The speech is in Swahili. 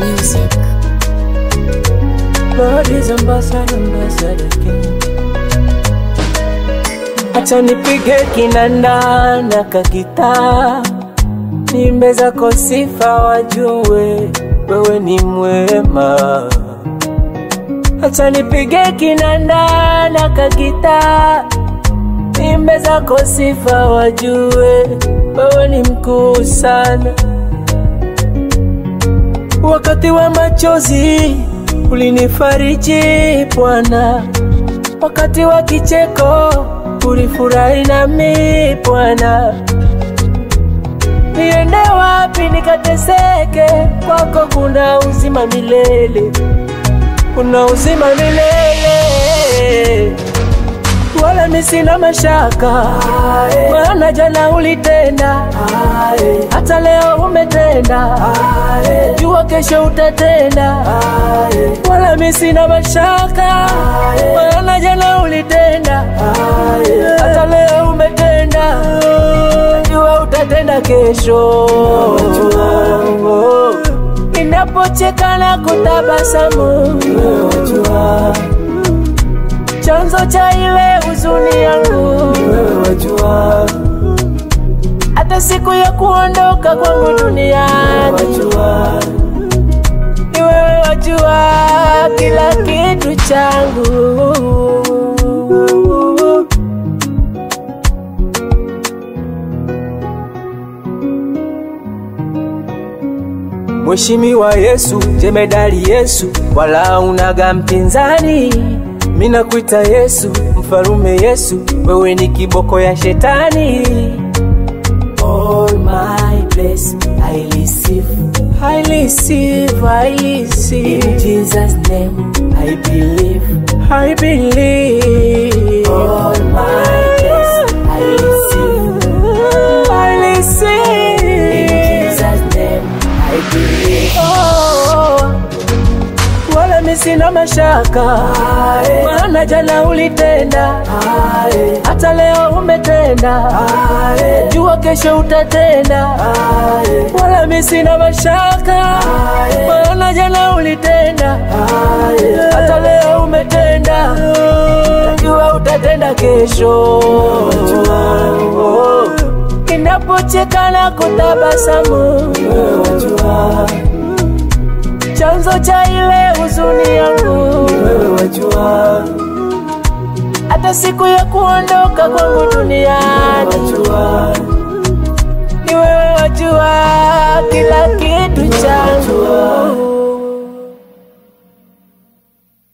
Music. Lord is ambassador king. Acha nipige kinanda na kagita, niimbe zako sifa wajue wewe ni mwema. Acha nipige kinanda na kagita, niimbe zako sifa wajue wewe ni mkuu sana. Wakati wa machozi ulinifariji Bwana, wakati wa kicheko ulifurahi nami Bwana. Niende wapi nikateseke, kwako kuna uzima milele, kuna uzima milele. Wala mimi sina mashaka, maana jana ulitenda, hata leo umetenda, jua kesho utatenda. Wala mimi sina mashaka, maana jana ulitenda, hata leo umetenda, jua utatenda kesho. Ninapocheka na kutabasamu, chanzo cha ile huzuni yangu wewe wajua. Hata siku ya kuondoka kwangu duniani ni wewe wajua kila kitu changu. Mheshimiwa Yesu, jemedari Yesu, wala unaga mpinzani. Mina kuita Yesu, mfalume Yesu, wewe ni kiboko ya shetani. All my bless, I receive. In Jesus' name, I believe. All my bless, I receive. In Jesus' name, I believe. Wala mimi sina mashaka, maana jana ulitenda, hata leo umetenda, jua kesho utatenda. Wala mimi sina mashaka, maana jana ulitenda, hata leo umetenda, jua utatenda kesho. Ninapocheka na kutabasamu, chanzo cha ile huzuni yangu wewe wajua. Hata siku ya kuondoka kwangu duniani wewe wajua.